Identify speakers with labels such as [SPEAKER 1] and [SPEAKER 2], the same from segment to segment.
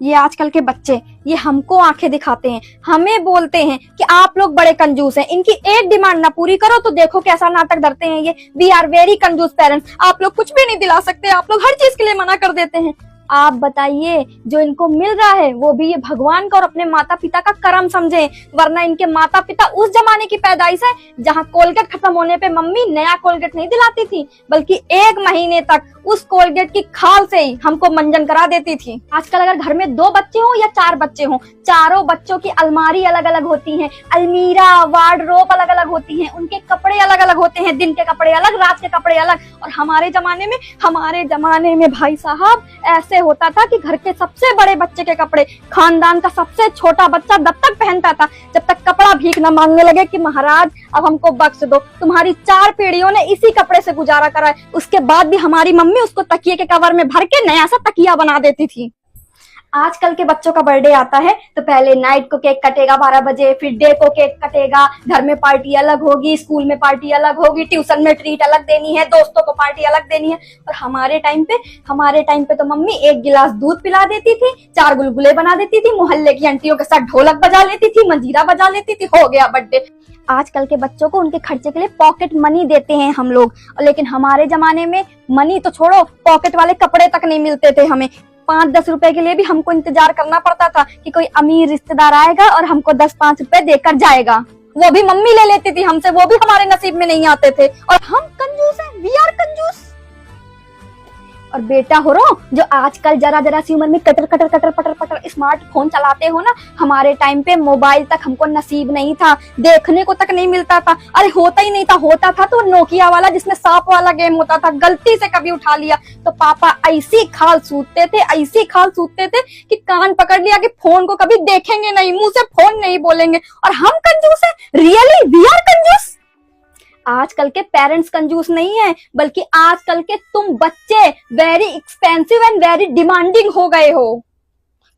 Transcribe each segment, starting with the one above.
[SPEAKER 1] ये आजकल के बच्चे ये हमको आंखें दिखाते हैं, हमें बोलते हैं कि आप लोग बड़े कंजूस हैं, इनकी एक डिमांड ना पूरी करो तो देखो कैसा नाटक धरते हैं ये। वी आर वेरी कंजूस पेरेंट्स, आप लोग कुछ भी नहीं दिला सकते, आप लोग हर चीज के लिए मना कर देते हैं। आप बताइए, जो इनको मिल रहा है वो भी ये भगवान का और अपने माता पिता का करम समझे, वरना इनके माता पिता उस जमाने की पैदाइश है जहाँ कोलगेट खत्म होने पे मम्मी नया कोलगेट नहीं दिलाती थी, बल्कि 1 महीने तक उस कोलगेट की खाल से ही हमको मंजन करा देती थी। आजकल अगर घर में 2 बच्चे हो या 4 बच्चे हो, चारों बच्चों की अलमारी अलग अलग होती है, अलमीरा वार्डरोब अलग अलग होती है, उनके कपड़े अलग अलग होते हैं, दिन के कपड़े अलग, रात के कपड़े अलग। और हमारे जमाने में भाई साहब ऐसे होता था कि घर के सबसे बड़े बच्चे के कपड़े खानदान का सबसे छोटा बच्चा तब तक पहनता था जब तक कपड़ा भीख न मांगने लगे कि महाराज अब हमको बख्श दो, तुम्हारी 4 पीढ़ियों ने इसी कपड़े से गुजारा करा है। उसके बाद भी हमारी मम्मी उसको तकिए के कवर में भर के नया सा तकिया बना देती थी। आजकल के बच्चों का बर्थडे आता है तो पहले नाइट को केक कटेगा 12 बजे, फिर डे को केक कटेगा, घर में पार्टी अलग होगी, स्कूल में पार्टी अलग होगी, ट्यूशन में ट्रीट अलग देनी है, दोस्तों को पार्टी अलग देनी है। और हमारे टाइम पे तो मम्मी 1 गिलास दूध पिला देती थी, 4 गुलगुले बना देती थी, मोहल्ले की आंटियों के साथ ढोलक बजा लेती थी, मंजीरा बजा लेती थी, हो गया बर्थडे। आजकल के बच्चों को उनके खर्चे के लिए पॉकेट मनी देते हैं हम लोग, लेकिन हमारे जमाने में मनी तो छोड़ो, पॉकेट वाले कपड़े तक नहीं मिलते थे हमें। 5-10 रुपए के लिए भी हमको इंतजार करना पड़ता था कि कोई अमीर रिश्तेदार आएगा और हमको 10-5 रुपए देकर जाएगा। वो भी मम्मी ले लेती थी हमसे, वो भी हमारे नसीब में नहीं आते थे। और हम कंजूस हैं, वी आर कंजूस। और बेटा हो रो जो आजकल जरा सी उम्र में कटर पटर स्मार्टफोन चलाते हो ना, हमारे टाइम पे मोबाइल तक हमको नसीब नहीं था, देखने को तक नहीं मिलता था। अरे होता ही नहीं था, होता था तो नोकिया वाला जिसमें सांप वाला गेम होता था, गलती से कभी उठा लिया तो पापा ऐसी खाल सूतते थे कि कान पकड़ लिया कि फोन को कभी देखेंगे नहीं, मुंह से फोन नहीं बोलेंगे। और हम कंजूस है, रियली वी आर कंजूस। आजकल के पेरेंट्स कंजूस नहीं है, बल्कि आजकल के तुम बच्चे very expensive and very demanding हो गए हो,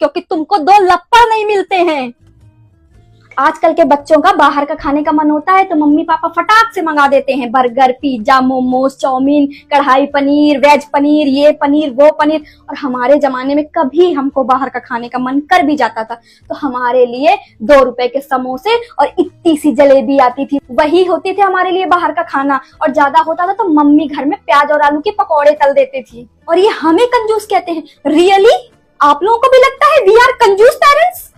[SPEAKER 1] क्योंकि तुमको 2 लप्पड़ नहीं मिलते हैं। आजकल के बच्चों का बाहर का खाने का मन होता है तो मम्मी पापा फटाक से मंगा देते हैं बर्गर, पिज्जा, मोमोज, चाउमीन, कढ़ाई पनीर, वेज पनीर, ये पनीर वो पनीर। और हमारे जमाने में कभी हमको बाहर का खाने का मन कर भी जाता था तो हमारे लिए 2 रुपए के समोसे और इतनी सी जलेबी आती थी, वही होती थी हमारे लिए बाहर का खाना। और ज्यादा होता था तो मम्मी घर में प्याज और आलू के पकौड़े तल देती थी। और ये हमें कंजूस कहते हैं। रियली आप लोगों को भी लगता है वी आर कंजूस पेरेंट्स?